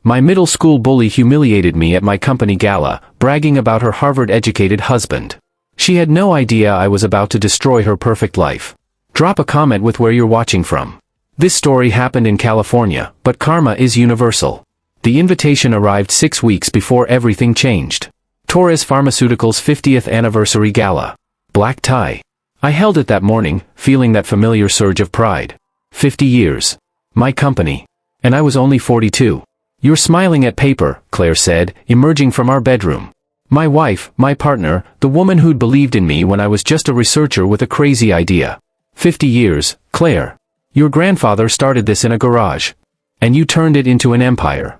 My middle school bully humiliated me at my company gala, bragging about her Harvard-educated husband. She had no idea I was about to destroy her perfect life. Drop a comment with where you're watching from. This story happened in California, but karma is universal. The invitation arrived 6 weeks before everything changed. Torres Pharmaceuticals' 50th anniversary gala. Black tie. I held it that morning, feeling that familiar surge of pride. 50 years. My company. And I was only 42. You're smiling at paper, Claire said, emerging from our bedroom. My wife, my partner, the woman who'd believed in me when I was just a researcher with a crazy idea. 50 years, Claire. Your grandfather started this in a garage. And you turned it into an empire.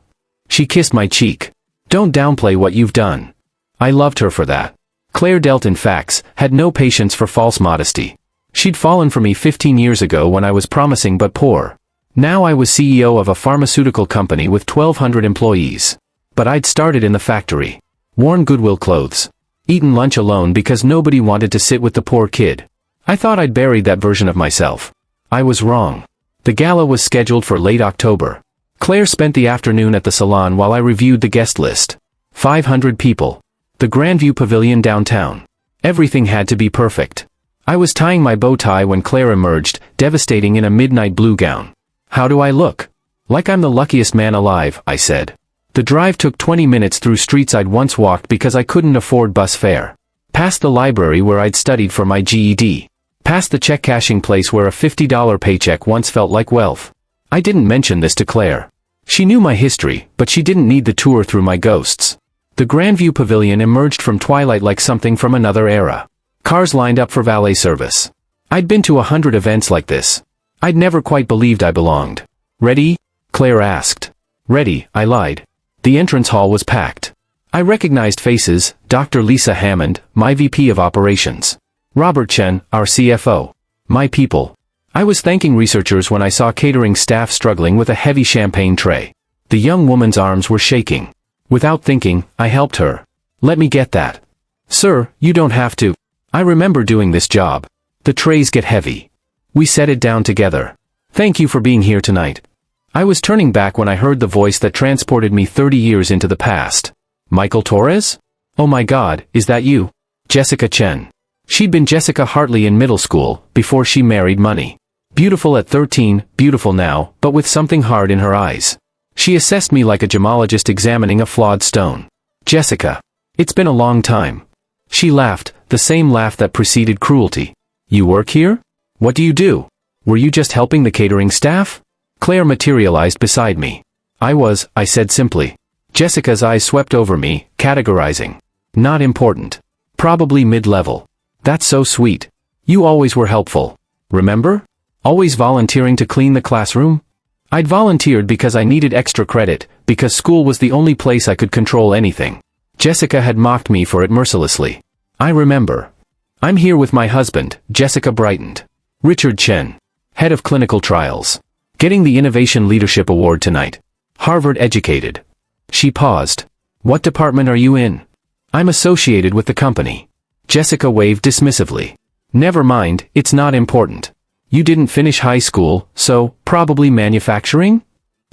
She kissed my cheek. Don't downplay what you've done. I loved her for that. Claire dealt in facts, had no patience for false modesty. She'd fallen for me 15 years ago when I was promising but poor. Now I was CEO of a pharmaceutical company with 1,200 employees. But I'd started in the factory. Worn Goodwill clothes. Eaten lunch alone because nobody wanted to sit with the poor kid. I thought I'd buried that version of myself. I was wrong. The gala was scheduled for late October. Claire spent the afternoon at the salon while I reviewed the guest list. 500 people. The Grandview Pavilion downtown. Everything had to be perfect. I was tying my bow tie when Claire emerged, devastating in a midnight blue gown. How do I look? Like I'm the luckiest man alive, I said. The drive took 20 minutes through streets I'd once walked because I couldn't afford bus fare. Past the library where I'd studied for my GED. Past the check-cashing place where a $50 paycheck once felt like wealth. I didn't mention this to Claire. She knew my history, but she didn't need the tour through my ghosts. The Grandview Pavilion emerged from twilight like something from another era. Cars lined up for valet service. I'd been to 100 events like this. I'd never quite believed I belonged. Ready? Claire asked. Ready, I lied. The entrance hall was packed. I recognized faces, Dr. Lisa Hammond, my VP of Operations. Robert Chen, our CFO. My people. I was thanking researchers when I saw catering staff struggling with a heavy champagne tray. The young woman's arms were shaking. Without thinking, I helped her. Let me get that. Sir, you don't have to. I remember doing this job. The trays get heavy. We set it down together. Thank you for being here tonight. I was turning back when I heard the voice that transported me 30 years into the past. Michael Torres? Oh my God, is that you? Jessica Chen. She'd been Jessica Hartley in middle school, before she married money. Beautiful at 13, beautiful now, but with something hard in her eyes. She assessed me like a gemologist examining a flawed stone. Jessica. It's been a long time. She laughed, the same laugh that preceded cruelty. You work here? What do you do? Were you just helping the catering staff? Claire materialized beside me. I said simply. Jessica's eyes swept over me, categorizing. Not important. Probably mid-level. That's so sweet. You always were helpful. Remember? Always volunteering to clean the classroom? I'd volunteered because I needed extra credit, because school was the only place I could control anything. Jessica had mocked me for it mercilessly. I remember. I'm here with my husband, Jessica brightened. Richard Chen. Head of Clinical Trials. Getting the Innovation Leadership Award tonight. Harvard educated. She paused. What department are you in? I'm associated with the company. Jessica waved dismissively. Never mind, it's not important. You didn't finish high school, so, probably manufacturing?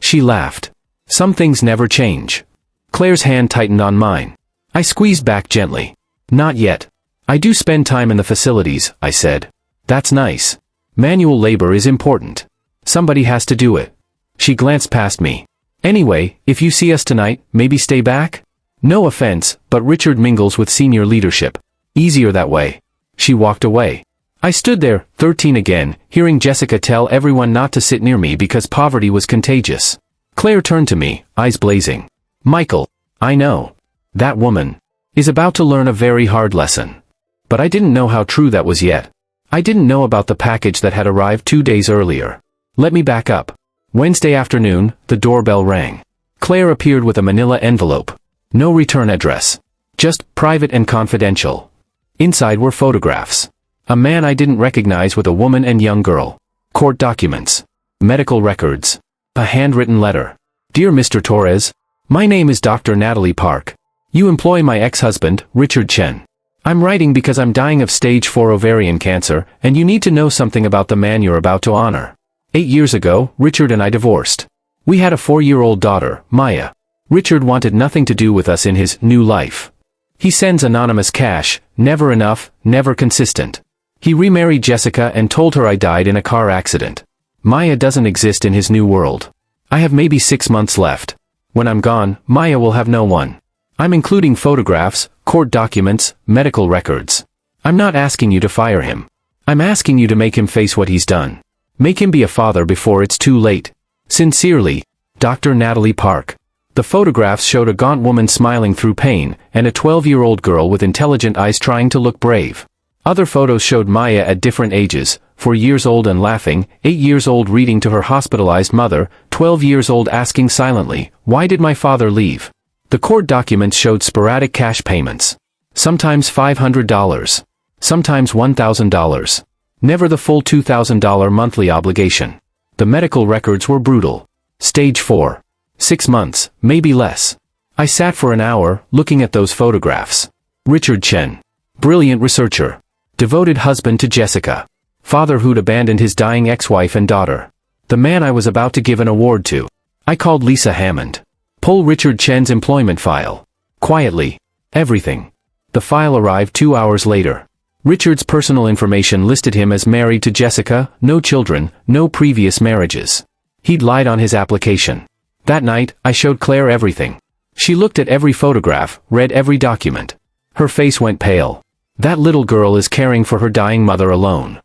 She laughed. Some things never change. Claire's hand tightened on mine. I squeezed back gently. Not yet. I do spend time in the facilities, I said. That's nice. Manual labor is important. Somebody has to do it. She glanced past me. Anyway, if you see us tonight, maybe stay back? No offense, but Richard mingles with senior leadership. Easier that way. She walked away. I stood there, 13 again, hearing Jessica tell everyone not to sit near me because poverty was contagious. Claire turned to me, eyes blazing. Michael, I know. That woman is about to learn a very hard lesson. But I didn't know how true that was yet. I didn't know about the package that had arrived 2 days earlier. Let me back up. Wednesday afternoon, the doorbell rang. Claire appeared with a manila envelope. No return address. Just private and confidential. Inside were photographs. A man I didn't recognize with a woman and young girl. Court documents. Medical records. A handwritten letter. Dear Mr. Torres, my name is Dr. Natalie Park. You employ my ex-husband, Richard Chen. I'm writing because I'm dying of stage 4 ovarian cancer, and you need to know something about the man you're about to honor. 8 years ago, Richard and I divorced. We had a 4-year-old daughter, Maya. Richard wanted nothing to do with us in his new life. He sends anonymous cash, never enough, never consistent. He remarried Jessica and told her I died in a car accident. Maya doesn't exist in his new world. I have maybe 6 months left. When I'm gone, Maya will have no one. I'm including photographs, court documents, medical records. I'm not asking you to fire him. I'm asking you to make him face what he's done. Make him be a father before it's too late. Sincerely, Dr. Natalie Park. The photographs showed a gaunt woman smiling through pain, and a 12-year-old girl with intelligent eyes trying to look brave. Other photos showed Maya at different ages, 4 years old and laughing, 8 years old reading to her hospitalized mother, 12 years old asking silently, "Why did my father leave?" The court documents showed sporadic cash payments. Sometimes $500. Sometimes $1,000. Never the full $2,000 monthly obligation. The medical records were brutal. Stage 4. 6 months, maybe less. I sat for an hour, looking at those photographs. Richard Chen. Brilliant researcher. Devoted husband to Jessica. Father who'd abandoned his dying ex-wife and daughter. The man I was about to give an award to. I called Lisa Hammond. Pull Richard Chen's employment file. Quietly. Everything. The file arrived 2 hours later. Richard's personal information listed him as married to Jessica, no children, no previous marriages. He'd lied on his application. That night, I showed Claire everything. She looked at every photograph, read every document. Her face went pale. That little girl is caring for her dying mother alone.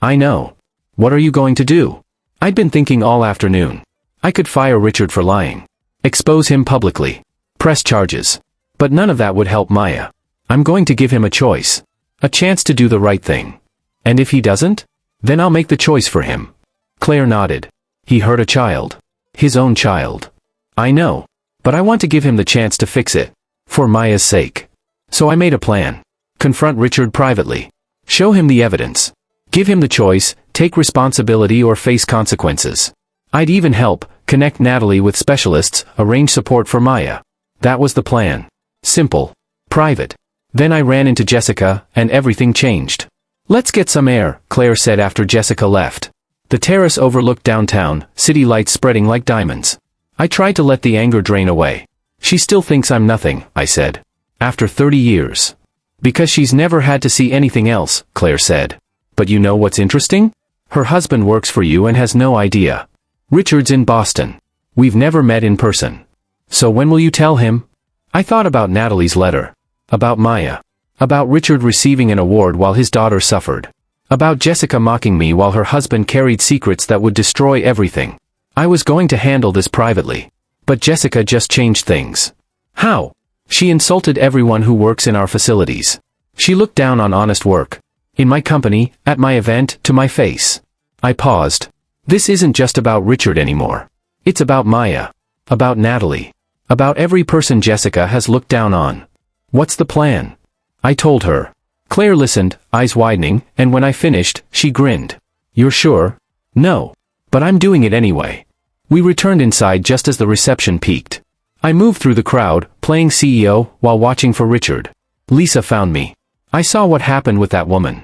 I know. What are you going to do? I'd been thinking all afternoon. I could fire Richard for lying. Expose him publicly. Press charges. But none of that would help Maya. I'm going to give him a choice. A chance to do the right thing. And if he doesn't? Then I'll make the choice for him. Claire nodded. He hurt a child. His own child. I know. But I want to give him the chance to fix it. For Maya's sake. So I made a plan. Confront Richard privately. Show him the evidence. Give him the choice, take responsibility or face consequences. I'd even help, connect Natalie with specialists, arrange support for Maya. That was the plan. Simple. Private. Then I ran into Jessica, and everything changed. Let's get some air, Claire said after Jessica left. The terrace overlooked downtown, city lights spreading like diamonds. I tried to let the anger drain away. She still thinks I'm nothing, I said. After 30 years. Because she's never had to see anything else, Claire said. But you know what's interesting? Her husband works for you and has no idea. Richard's in Boston. We've never met in person. So when will you tell him? I thought about Natalie's letter. About Maya. About Richard receiving an award while his daughter suffered. About Jessica mocking me while her husband carried secrets that would destroy everything. I was going to handle this privately. But Jessica just changed things. How? She insulted everyone who works in our facilities. She looked down on honest work. In my company, at my event, to my face. I paused. This isn't just about Richard anymore. It's about Maya. About Natalie. About every person Jessica has looked down on. What's the plan? I told her. Claire listened, eyes widening, and when I finished, she grinned. You're sure? No. But I'm doing it anyway. We returned inside just as the reception peaked. I moved through the crowd, playing CEO, while watching for Richard. Lisa found me. I saw what happened with that woman.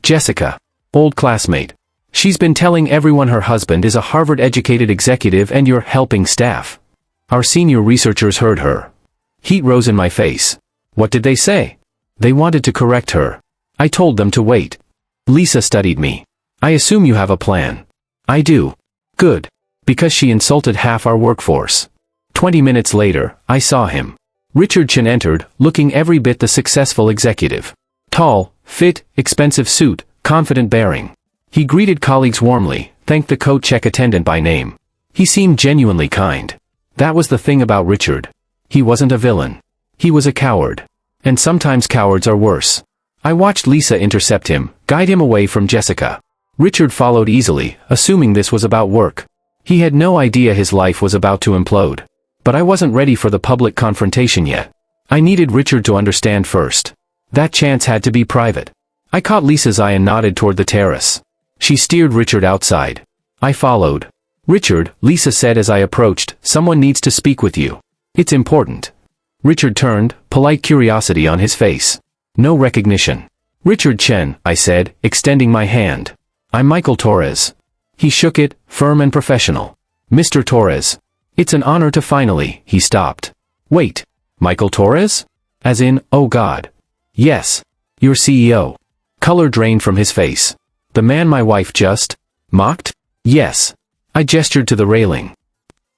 Jessica. Old classmate. She's been telling everyone her husband is a Harvard-educated executive and you're helping staff. Our senior researchers heard her. Heat rose in my face. What did they say? They wanted to correct her. I told them to wait. Lisa studied me. I assume you have a plan. I do. Good. Because she insulted half our workforce. 20 minutes later, I saw him. Richard Chen entered, looking every bit the successful executive. Tall, fit, expensive suit, confident bearing. He greeted colleagues warmly, thanked the coat check attendant by name. He seemed genuinely kind. That was the thing about Richard. He wasn't a villain. He was a coward. And sometimes cowards are worse. I watched Lisa intercept him, guide him away from Jessica. Richard followed easily, assuming this was about work. He had no idea his life was about to implode. But I wasn't ready for the public confrontation yet. I needed Richard to understand first. That chance had to be private. I caught Lisa's eye and nodded toward the terrace. She steered Richard outside. I followed. Richard, Lisa said as I approached, someone needs to speak with you. It's important. Richard turned, polite curiosity on his face. No recognition. Richard Chen, I said, extending my hand. I'm Michael Torres. He shook it, firm and professional. Mr. Torres. It's an honor to finally, he stopped. Wait, Michael Torres? As in, oh God. Yes. Your CEO. Color drained from his face. The man my wife just mocked? Yes. I gestured to the railing.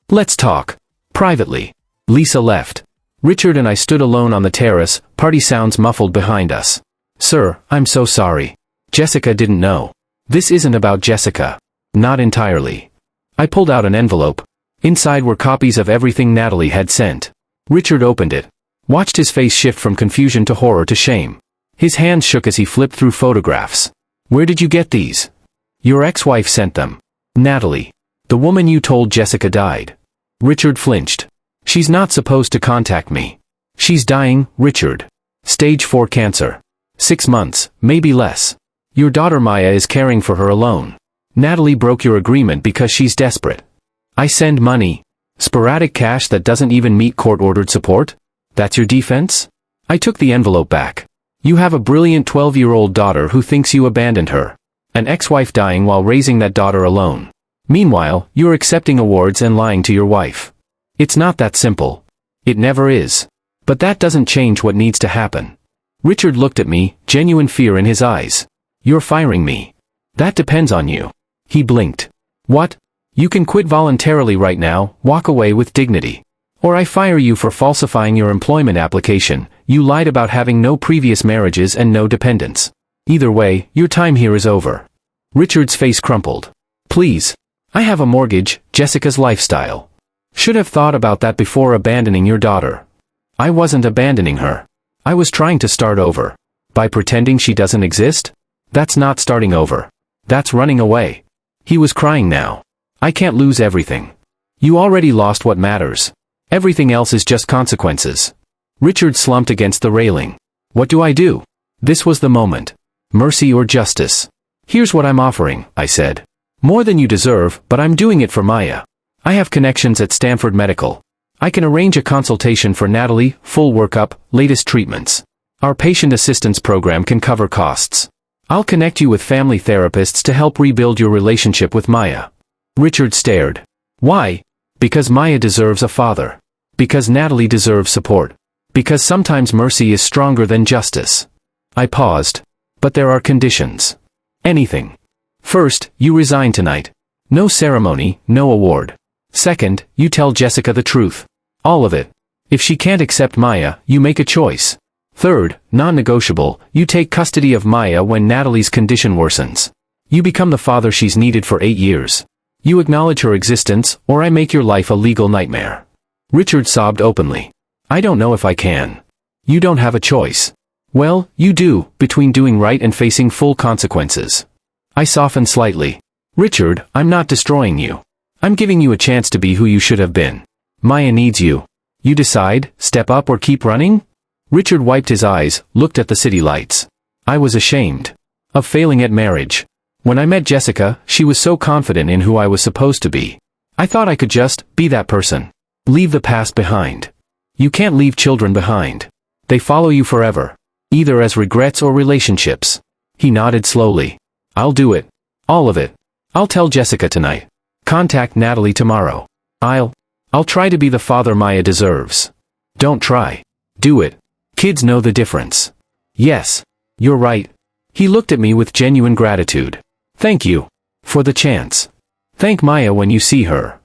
Let's talk. Privately. Lisa left. Richard and I stood alone on the terrace, party sounds muffled behind us. Sir, I'm so sorry. Jessica didn't know. This isn't about Jessica. Not entirely. I pulled out an envelope. Inside were copies of everything Natalie had sent. Richard opened it. Watched his face shift from confusion to horror to shame. His hands shook as he flipped through photographs. Where did you get these? Your ex-wife sent them. Natalie. The woman you told Jessica died. Richard flinched. She's not supposed to contact me. She's dying, Richard. Stage 4 cancer. 6 months, maybe less. Your daughter Maya is caring for her alone. Natalie broke your agreement because she's desperate. I send money. Sporadic cash that doesn't even meet court-ordered support? That's your defense? I took the envelope back. You have a brilliant 12-year-old daughter who thinks you abandoned her. An ex-wife dying while raising that daughter alone. Meanwhile, you're accepting awards and lying to your wife. It's not that simple. It never is. But that doesn't change what needs to happen. Richard looked at me, genuine fear in his eyes. You're firing me. That depends on you. He blinked. What? You can quit voluntarily right now, walk away with dignity. Or I fire you for falsifying your employment application. You lied about having no previous marriages and no dependents. Either way, your time here is over. Richard's face crumpled. Please. I have a mortgage, Jessica's lifestyle. Should have thought about that before abandoning your daughter. I wasn't abandoning her. I was trying to start over. By pretending she doesn't exist? That's not starting over. That's running away. He was crying now. I can't lose everything. You already lost what matters. Everything else is just consequences. Richard slumped against the railing. What do I do? This was the moment. Mercy or justice. Here's what I'm offering, I said. More than you deserve, but I'm doing it for Maya. I have connections at Stanford Medical. I can arrange a consultation for Natalie, full workup, latest treatments. Our patient assistance program can cover costs. I'll connect you with family therapists to help rebuild your relationship with Maya. Richard stared. Why? Because Maya deserves a father. Because Natalie deserves support. Because sometimes mercy is stronger than justice. I paused. But there are conditions. Anything. First, you resign tonight. No ceremony, no award. Second, you tell Jessica the truth. All of it. If she can't accept Maya, you make a choice. Third, non-negotiable, you take custody of Maya when Natalie's condition worsens. You become the father she's needed for 8 years. You acknowledge her existence, or I make your life a legal nightmare. Richard sobbed openly. I don't know if I can. You don't have a choice. Well, you do, between doing right and facing full consequences. I softened slightly. Richard, I'm not destroying you. I'm giving you a chance to be who you should have been. Maya needs you. You decide, step up or keep running? Richard wiped his eyes, looked at the city lights. I was ashamed of failing at marriage. When I met Jessica, she was so confident in who I was supposed to be. I thought I could just be that person. Leave the past behind. You can't leave children behind. They follow you forever. Either as regrets or relationships. He nodded slowly. I'll do it. All of it. I'll tell Jessica tonight. Contact Natalie tomorrow. I'll try to be the father Maya deserves. Don't try. Do it. Kids know the difference. Yes. You're right. He looked at me with genuine gratitude. Thank you. For the chance. Thank Maya when you see her.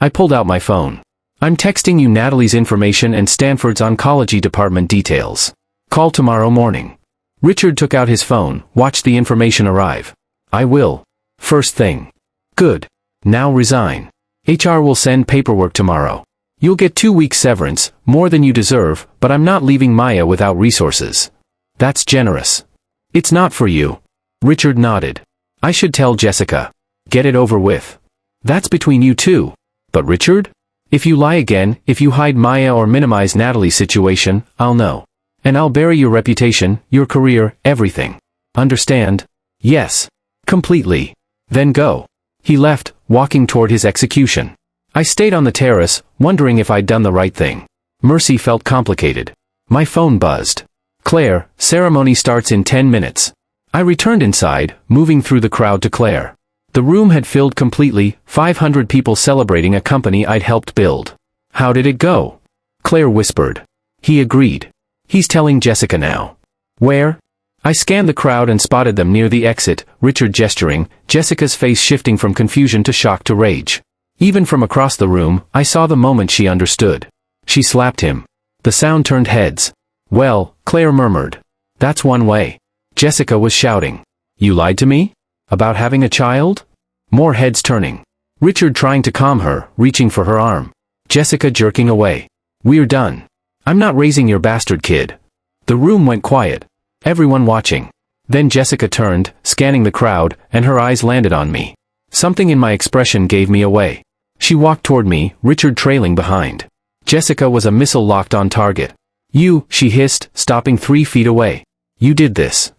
I pulled out my phone. I'm texting you Natalie's information and Stanford's oncology department details. Call tomorrow morning. Richard took out his phone, watched the information arrive. I will. First thing. Good. Now resign. HR will send paperwork tomorrow. You'll get 2 weeks severance, more than you deserve, but I'm not leaving Maya without resources. That's generous. It's not for you. Richard nodded. I should tell Jessica. Get it over with. That's between you two. But Richard? If you lie again, if you hide Maya or minimize Natalie's situation, I'll know. And I'll bury your reputation, your career, everything. Understand? Yes. Completely. Then go. He left, walking toward his execution. I stayed on the terrace, wondering if I'd done the right thing. Mercy felt complicated. My phone buzzed. Claire, ceremony starts in 10 minutes. I returned inside, moving through the crowd to Claire. The room had filled completely, 500 people celebrating a company I'd helped build. How did it go? Claire whispered. He agreed. He's telling Jessica now. Where? I scanned the crowd and spotted them near the exit, Richard gesturing, Jessica's face shifting from confusion to shock to rage. Even from across the room, I saw the moment she understood. She slapped him. The sound turned heads. Well, Claire murmured. That's one way. Jessica was shouting. You lied to me? About having a child? More heads turning. Richard trying to calm her, reaching for her arm. Jessica jerking away. We're done. I'm not raising your bastard kid. The room went quiet. Everyone watching. Then Jessica turned, scanning the crowd, and her eyes landed on me. Something in my expression gave me away. She walked toward me, Richard trailing behind. Jessica was a missile locked on target. You, she hissed, stopping 3 feet away. You did this.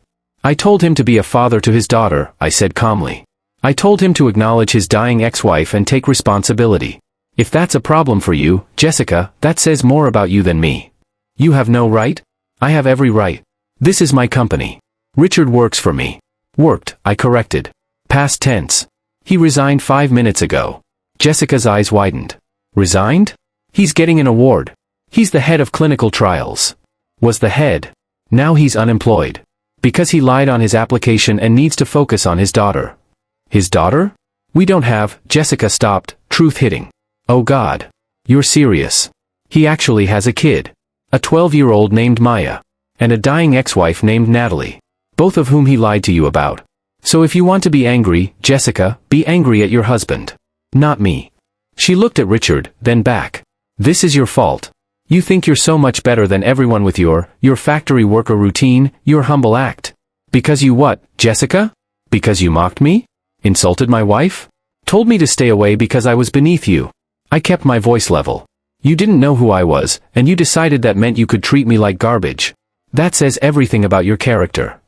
I told him to be a father to his daughter, I said calmly. I told him to acknowledge his dying ex-wife and take responsibility. If that's a problem for you, Jessica, that says more about you than me. You have no right? I have every right. This is my company. Richard works for me. Worked, I corrected. Past tense. He resigned 5 minutes ago. Jessica's eyes widened. Resigned? He's getting an award. He's the head of clinical trials. Was the head. Now he's unemployed. Because he lied on his application and needs to focus on his daughter. His daughter? We don't have, Jessica stopped, truth hitting. Oh God. You're serious. He actually has a kid. A 12-year-old named Maya. And a dying ex-wife named Natalie. Both of whom he lied to you about. So if you want to be angry, Jessica, be angry at your husband. Not me. She looked at Richard, then back. This is your fault. You think you're so much better than everyone with your factory worker routine, your humble act. Because you what, Jessica? Because you mocked me? Insulted my wife? Told me to stay away because I was beneath you. I kept my voice level. You didn't know who I was, and you decided that meant you could treat me like garbage. That says everything about your character.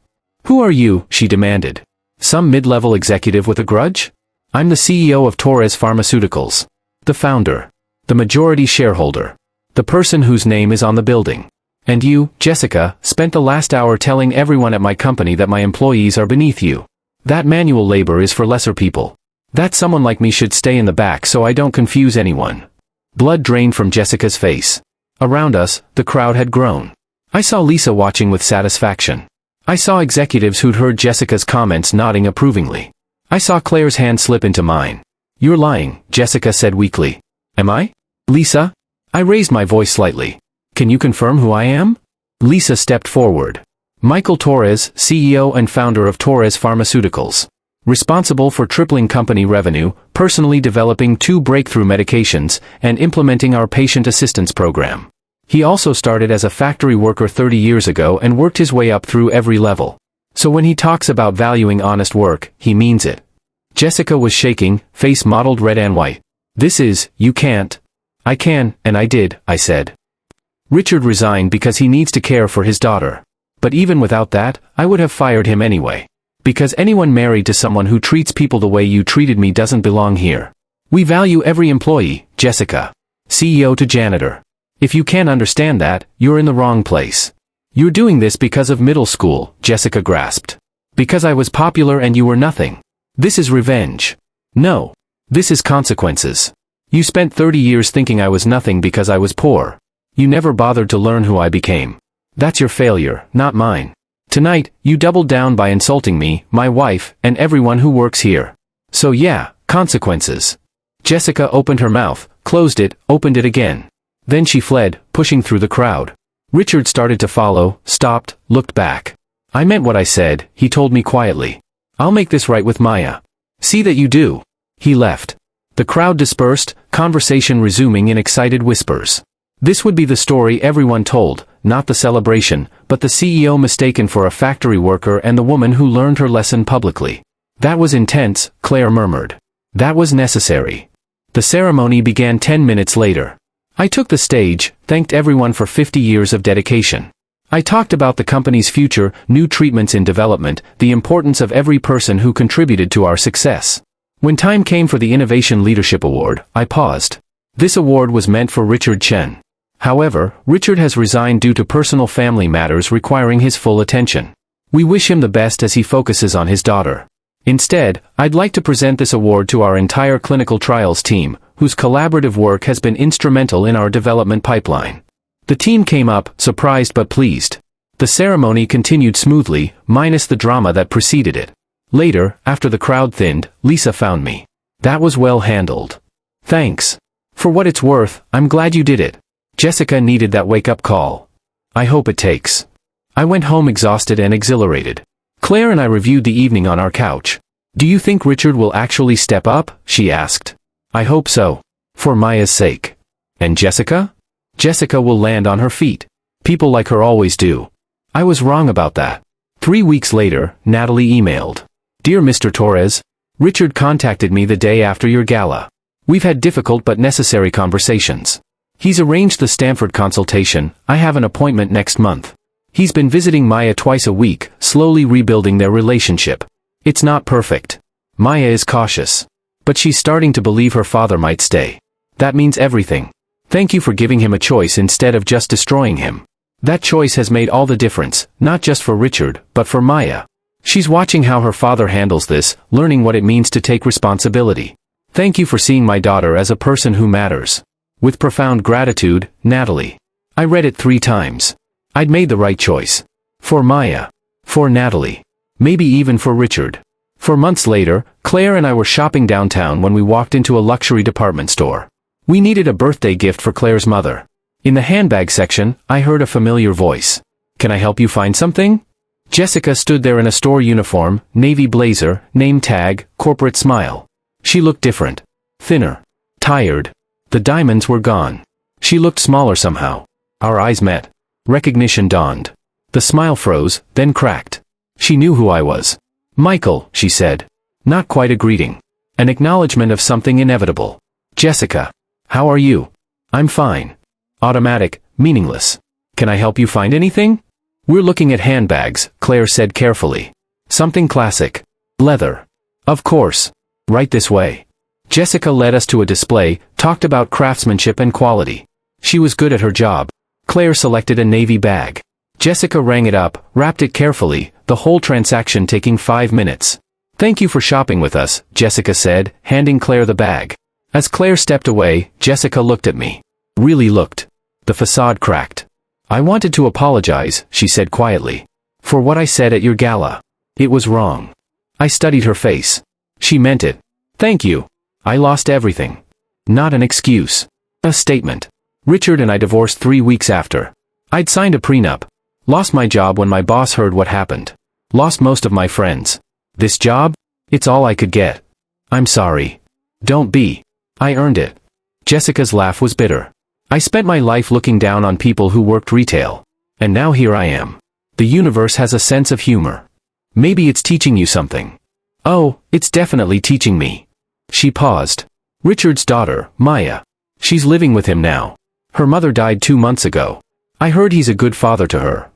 Who are you? She demanded. Some mid-level executive with a grudge? I'm the CEO of Torres Pharmaceuticals. The founder. The majority shareholder. The person whose name is on the building. And you, Jessica, spent the last hour telling everyone at my company that my employees are beneath you. That manual labor is for lesser people. That someone like me should stay in the back so I don't confuse anyone. Blood drained from Jessica's face. Around us, the crowd had grown. I saw Lisa watching with satisfaction. I saw executives who'd heard Jessica's comments nodding approvingly. I saw Claire's hand slip into mine. You're lying, Jessica said weakly. Am I? Lisa? I raised my voice slightly. Can you confirm who I am? Lisa stepped forward. Michael Torres, CEO and founder of Torres Pharmaceuticals. Responsible for tripling company revenue, personally developing 2 breakthrough medications, and implementing our patient assistance program. He also started as a factory worker 30 years ago and worked his way up through every level. So when he talks about valuing honest work, he means it. Jessica was shaking, face mottled red and white. This is, you can't. I can, and I did, I said. Richard resigned because he needs to care for his daughter. But even without that, I would have fired him anyway. Because anyone married to someone who treats people the way you treated me doesn't belong here. We value every employee, Jessica. CEO to janitor. If you can't understand that, you're in the wrong place. You're doing this because of middle school, Jessica grasped. Because I was popular and you were nothing. This is revenge. No. This is consequences. You spent 30 years thinking I was nothing because I was poor. You never bothered to learn who I became. That's your failure, not mine. Tonight, you doubled down by insulting me, my wife, and everyone who works here. So yeah, consequences. Jessica opened her mouth, closed it, opened it again. Then she fled, pushing through the crowd. Richard started to follow, stopped, looked back. I meant what I said, he told me quietly. I'll make this right with Maya. See that you do. He left. The crowd dispersed, conversation resuming in excited whispers. This would be the story everyone told, not the celebration, but the CEO mistaken for a factory worker and the woman who learned her lesson publicly. That was intense, Claire murmured. That was necessary. The ceremony began 10 minutes later. I took the stage, thanked everyone for 50 years of dedication. I talked about the company's future, new treatments in development, the importance of every person who contributed to our success. When time came for the Innovation Leadership Award, I paused. This award was meant for Richard Chen. However, Richard has resigned due to personal family matters requiring his full attention. We wish him the best as he focuses on his daughter. Instead, I'd like to present this award to our entire clinical trials team, whose collaborative work has been instrumental in our development pipeline. The team came up, surprised but pleased. The ceremony continued smoothly, minus the drama that preceded it. Later, after the crowd thinned, Lisa found me. That was well handled. Thanks. For what it's worth, I'm glad you did it. Jessica needed that wake-up call. I hope it takes. I went home exhausted and exhilarated. Claire and I reviewed the evening on our couch. Do you think Richard will actually step up? She asked. I hope so. For Maya's sake. And Jessica? Jessica will land on her feet. People like her always do. I was wrong about that. 3 weeks later, Natalie emailed. Dear Mr. Torres, Richard contacted me the day after your gala. We've had difficult but necessary conversations. He's arranged the Stanford consultation. I have an appointment next month. He's been visiting Maya twice a week, slowly rebuilding their relationship. It's not perfect. Maya is cautious. But she's starting to believe her father might stay. That means everything. Thank you for giving him a choice instead of just destroying him. That choice has made all the difference, not just for Richard, but for Maya. She's watching how her father handles this, learning what it means to take responsibility. Thank you for seeing my daughter as a person who matters. With profound gratitude, Natalie. I read it 3 times. I'd made the right choice. For Maya. For Natalie. Maybe even for Richard. For months later, Claire and I were shopping downtown when we walked into a luxury department store. We needed a birthday gift for Claire's mother. In the handbag section, I heard a familiar voice. Can I help you find something? Jessica stood there in a store uniform, navy blazer, name tag, corporate smile. She looked different. Thinner. Tired. The diamonds were gone. She looked smaller somehow. Our eyes met. Recognition dawned. The smile froze, then cracked. She knew who I was. Michael, she said. Not quite a greeting. An acknowledgement of something inevitable. Jessica. How are you? I'm fine. Automatic, meaningless. Can I help you find anything? We're looking at handbags, Claire said carefully. Something classic. Leather. Of course. Right this way. Jessica led us to a display, talked about craftsmanship and quality. She was good at her job. Claire selected a navy bag. Jessica rang it up, wrapped it carefully, the whole transaction taking 5 minutes. Thank you for shopping with us, Jessica said, handing Claire the bag. As Claire stepped away, Jessica looked at me. Really looked. The facade cracked. I wanted to apologize, she said quietly. For what I said at your gala. It was wrong. I studied her face. She meant it. Thank you. I lost everything. Not an excuse. A statement. Richard and I divorced 3 weeks after. I'd signed a prenup. Lost my job when my boss heard what happened. Lost most of my friends. This job? It's all I could get. I'm sorry. Don't be. I earned it. Jessica's laugh was bitter. I spent my life looking down on people who worked retail. And now here I am. The universe has a sense of humor. Maybe it's teaching you something. Oh, it's definitely teaching me. She paused. Richard's daughter, Maya. She's living with him now. Her mother died 2 months ago. I heard he's a good father to her.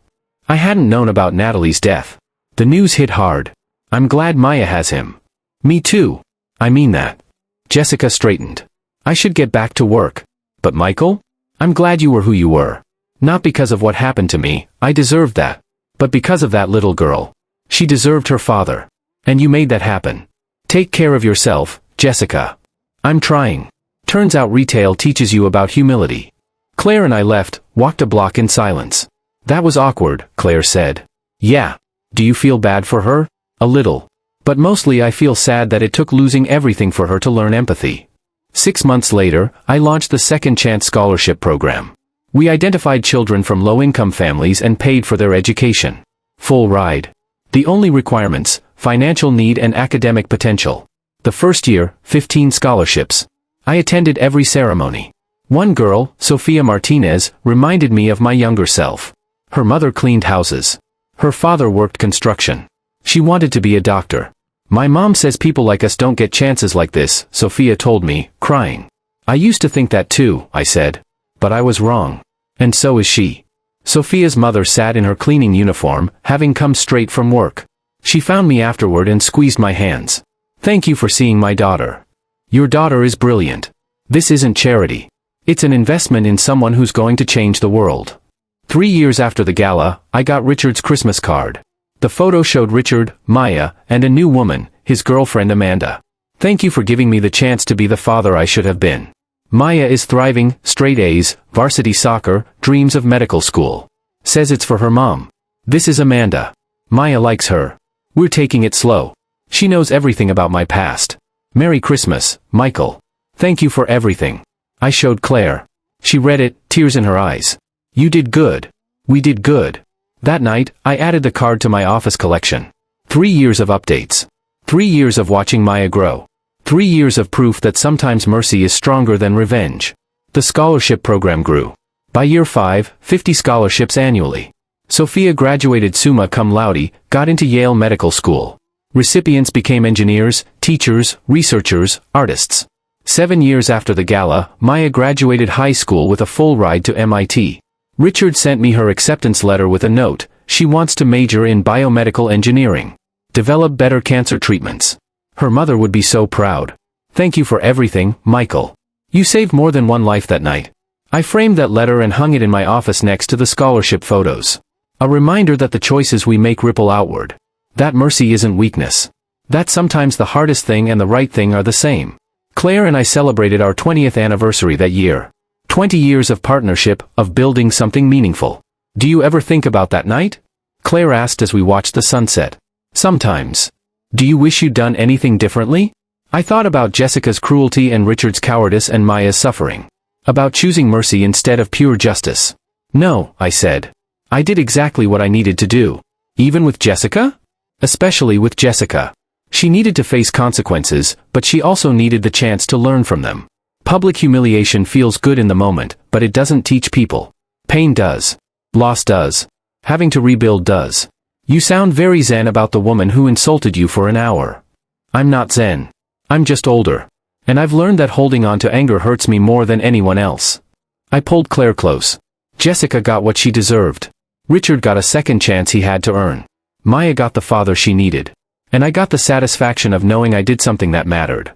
I hadn't known about Natalie's death. The news hit hard. I'm glad Maya has him. Me too. I mean that. Jessica straightened. I should get back to work. But Michael? I'm glad you were who you were. Not because of what happened to me, I deserved that. But because of that little girl. She deserved her father. And you made that happen. Take care of yourself, Jessica. I'm trying. Turns out retail teaches you about humility. Claire and I left, walked a block in silence. That was awkward, Claire said. Yeah. Do you feel bad for her? A little. But mostly I feel sad that it took losing everything for her to learn empathy. 6 months later, I launched the Second Chance Scholarship Program. We identified children from low-income families and paid for their education. Full ride. The only requirements, financial need and academic potential. The first year, 15 scholarships. I attended every ceremony. One girl, Sophia Martinez, reminded me of my younger self. Her mother cleaned houses. Her father worked construction. She wanted to be a doctor. My mom says people like us don't get chances like this, Sophia told me, crying. I used to think that too, I said. But I was wrong. And so is she. Sophia's mother sat in her cleaning uniform, having come straight from work. She found me afterward and squeezed my hands. Thank you for seeing my daughter. Your daughter is brilliant. This isn't charity. It's an investment in someone who's going to change the world. 3 years after the gala, I got Richard's Christmas card. The photo showed Richard, Maya, and a new woman, his girlfriend Amanda. Thank you for giving me the chance to be the father I should have been. Maya is thriving, straight A's, varsity soccer, dreams of medical school. Says it's for her mom. This is Amanda. Maya likes her. We're taking it slow. She knows everything about my past. Merry Christmas, Michael. Thank you for everything. I showed Claire. She read it, tears in her eyes. You did good. We did good. That night, I added the card to my office collection. 3 years of updates. 3 years of watching Maya grow. 3 years of proof that sometimes mercy is stronger than revenge. The scholarship program grew. By year 5, 50 scholarships annually. Sophia graduated summa cum laude, got into Yale Medical School. Recipients became engineers, teachers, researchers, artists. 7 years after the gala, Maya graduated high school with a full ride to MIT. Richard sent me her acceptance letter with a note. She wants to major in biomedical engineering. Develop better cancer treatments. Her mother would be so proud. Thank you for everything, Michael. You saved more than one life that night. I framed that letter and hung it in my office next to the scholarship photos. A reminder that the choices we make ripple outward. That mercy isn't weakness. That sometimes the hardest thing and the right thing are the same. Claire and I celebrated our 20th anniversary that year. 20 years of partnership, of building something meaningful. Do you ever think about that night? Claire asked as we watched the sunset. Sometimes. Do you wish you'd done anything differently? I thought about Jessica's cruelty and Richard's cowardice and Maya's suffering. About choosing mercy instead of pure justice. No, I said. I did exactly what I needed to do. Even with Jessica? Especially with Jessica. She needed to face consequences, but she also needed the chance to learn from them. Public humiliation feels good in the moment, but it doesn't teach people. Pain does. Loss does. Having to rebuild does. You sound very zen about the woman who insulted you for an hour. I'm not zen. I'm just older. And I've learned that holding on to anger hurts me more than anyone else. I pulled Claire close. Jessica got what she deserved. Richard got a second chance he had to earn. Maya got the father she needed. And I got the satisfaction of knowing I did something that mattered.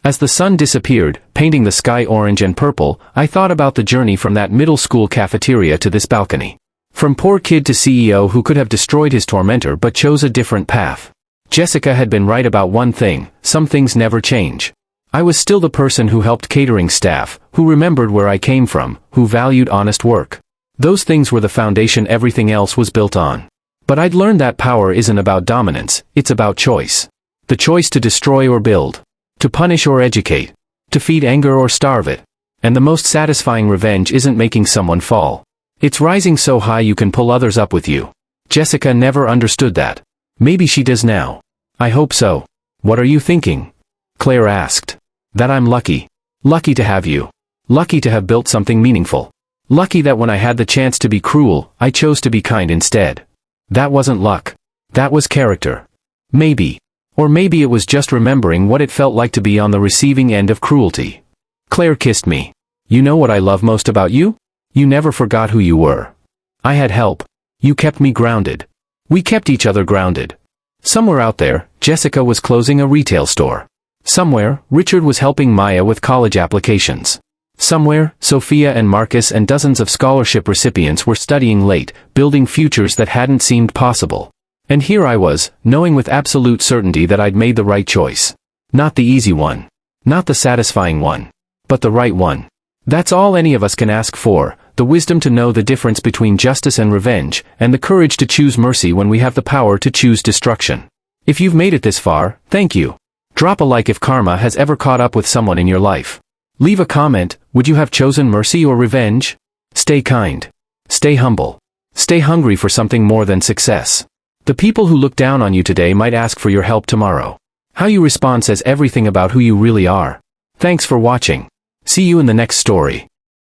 As the sun disappeared, painting the sky orange and purple, I thought about the journey from that middle school cafeteria to this balcony. From poor kid to CEO who could have destroyed his tormentor but chose a different path. Jessica had been right about one thing: some things never change. I was still the person who helped catering staff, who remembered where I came from, who valued honest work. Those things were the foundation everything else was built on. But I'd learned that power isn't about dominance, it's about choice. The choice to destroy or build. To punish or educate. To feed anger or starve it. And the most satisfying revenge isn't making someone fall. It's rising so high you can pull others up with you. Jessica never understood that. Maybe she does now. I hope so. What are you thinking? Claire asked. That I'm lucky. Lucky to have you. Lucky to have built something meaningful. Lucky that when I had the chance to be cruel, I chose to be kind instead. That wasn't luck. That was character. Maybe. Or maybe it was just remembering what it felt like to be on the receiving end of cruelty. Claire kissed me. You know what I love most about you? You never forgot who you were. I had help. You kept me grounded. We kept each other grounded. Somewhere out there, Jessica was closing a retail store. Somewhere, Richard was helping Maya with college applications. Somewhere, Sophia and Marcus and dozens of scholarship recipients were studying late, building futures that hadn't seemed possible. And here I was, knowing with absolute certainty that I'd made the right choice. Not the easy one. Not the satisfying one. But the right one. That's all any of us can ask for, the wisdom to know the difference between justice and revenge, and the courage to choose mercy when we have the power to choose destruction. If you've made it this far, thank you. Drop a like if karma has ever caught up with someone in your life. Leave a comment: would you have chosen mercy or revenge? Stay kind. Stay humble. Stay hungry for something more than success. The people who look down on you today might ask for your help tomorrow. How you respond says everything about who you really are. Thanks for watching. See you in the next story.